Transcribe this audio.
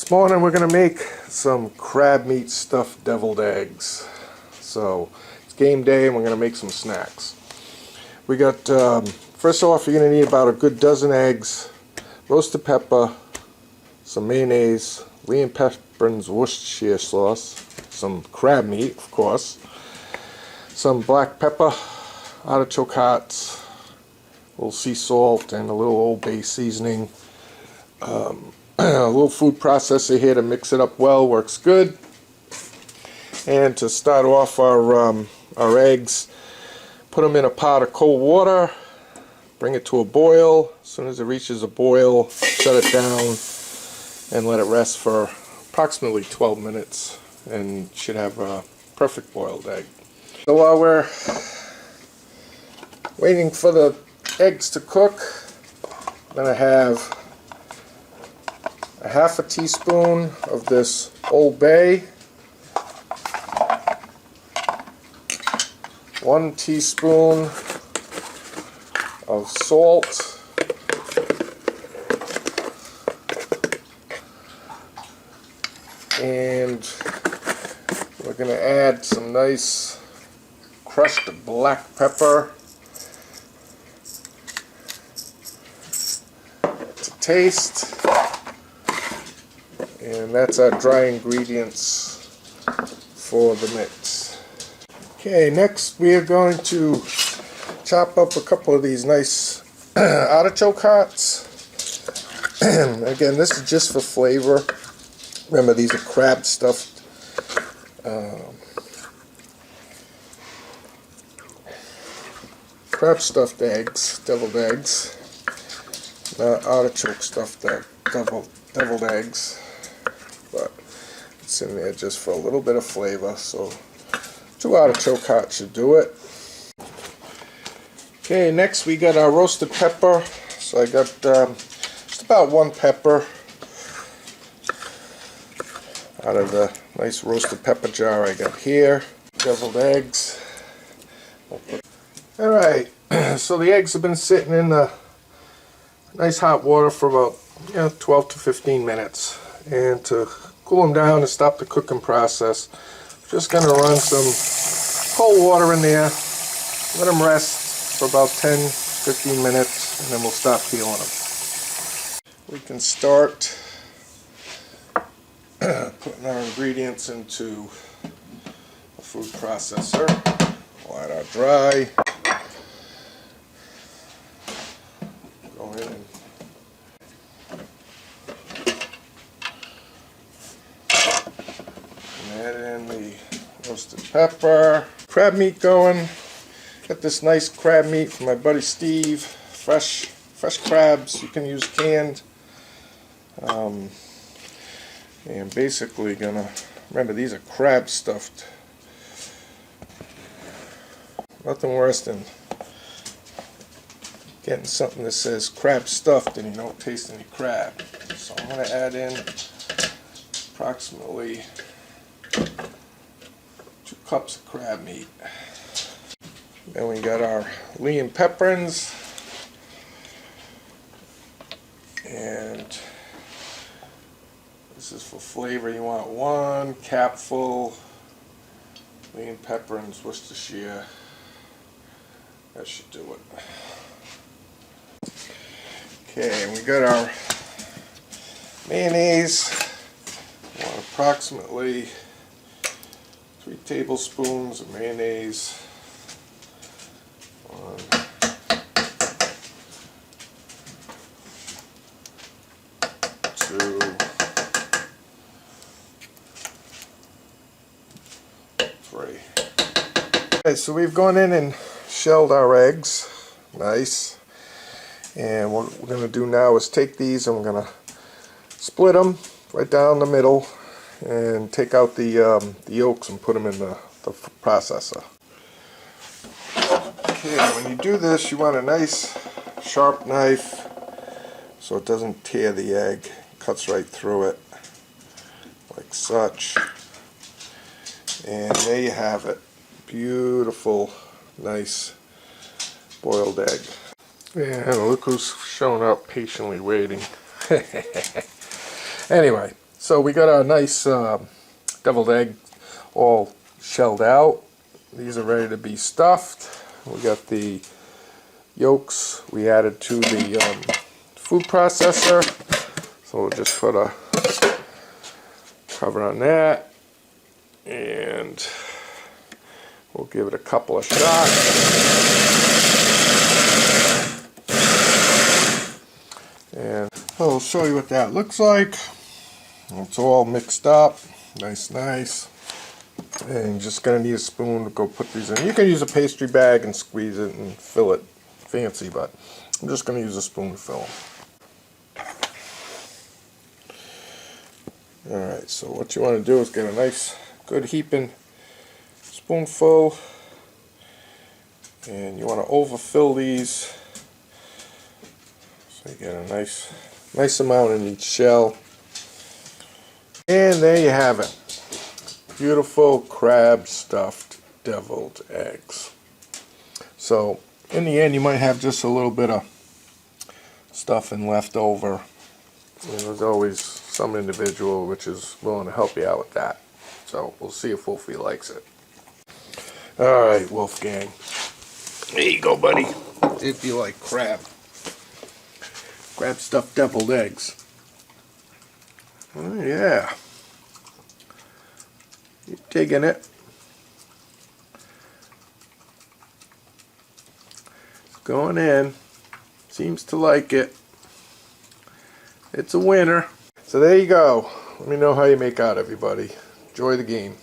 This morning we're going to make some crab meat stuffed deviled eggs. So it's game day and we're going to make some snacks. We got, first off, you're going to need about a good dozen eggs, roasted pepper, some mayonnaise, Lee & Pepper's Worcestershire sauce, some crab meat, of course, some black pepper, artichoke hearts, a little sea salt, and a little Old Bay seasoning. A little food processor here to mix it up well, works good. And to start off our eggs, put them in a pot of cold water, bring it to a boil. As soon as it reaches a boil, shut it down and let it rest for approximately 12 minutes and you should have a perfect boiled egg. So while we're waiting for the eggs to cook, I'm going to have a half a teaspoon of this Old Bay, 1 teaspoon of salt, and we're going to add some nice crushed black pepper to taste. And that's our dry ingredients for the mix. Okay, next we are going to chop up a couple of these nice artichoke hearts. Again, this is just for flavor. Remember, these are crab stuffed eggs, deviled eggs, not artichoke stuffed deviled eggs. But it's in there just for a little bit of flavor, so 2 artichoke hearts should do it. Okay, next we got our roasted pepper. So I got just about 1 pepper out of the nice roasted pepper jar I got here. Deviled eggs. Alright, so the eggs have been sitting in the nice hot water for about 12 to 15 minutes. And to cool them down and stop the cooking process, I'm just going to run some cold water in there, let them rest for about 10-15 minutes, and then we'll stop peeling them. We can start putting our ingredients into a food processor. Let our dry. Go in and add in the roasted pepper. Crab meat going. Got this nice crab meat from my buddy Steve. Fresh crabs. You can use canned. And basically gonna, remember, these are crab stuffed. Nothing worse than getting something that says crab stuffed and you don't taste any crab. So I'm going to add in approximately 2 cups of crab meat. Then we got our Lee & Pepper's, and this is for flavor. You want 1 capful Lee & Pepper's Worcestershire. That should do it. Okay, and we got our mayonnaise. We want approximately 3 tablespoons of mayonnaise. 1, 2, 3. Okay, so we've gone in and shelled our eggs. Nice. And what we're going to do now is take these and we're going to split them right down the middle and take out the yolks and put them in the processor. Okay, when you do this, you want a nice sharp knife so it doesn't tear the egg. It cuts right through it like such. And there you have it. Beautiful, nice boiled egg. Yeah, look who's showing up patiently waiting. Anyway, So we got our nice deviled egg all shelled out. These are ready to be stuffed. We got the yolks we added to the food processor. So we'll just put a cover on that. And we'll give it a couple of shots. And I'll show you what that looks like. It's all mixed up. Nice. And you're just going to need a spoon to go put these in. You can use a pastry bag and squeeze it and fill it fancy, but I'm just going to use a spoon to fill them. Alright, so what you want to do is get a nice, good heaping spoonful. And you want to overfill these. So you get a nice amount in each shell. And there you have it. Beautiful crab stuffed deviled eggs. So in the end you might have just a little bit of stuffing left over. And there's always some individual which is willing to help you out with that. So we'll see if Wolfie likes it. Alright, Wolfgang. There you go, buddy. If you like crab. Crab stuffed deviled eggs. Oh yeah. You're digging it. It's going in. Seems to like it. It's a winner. So there you go. Let me know how you make out, everybody. Enjoy the game.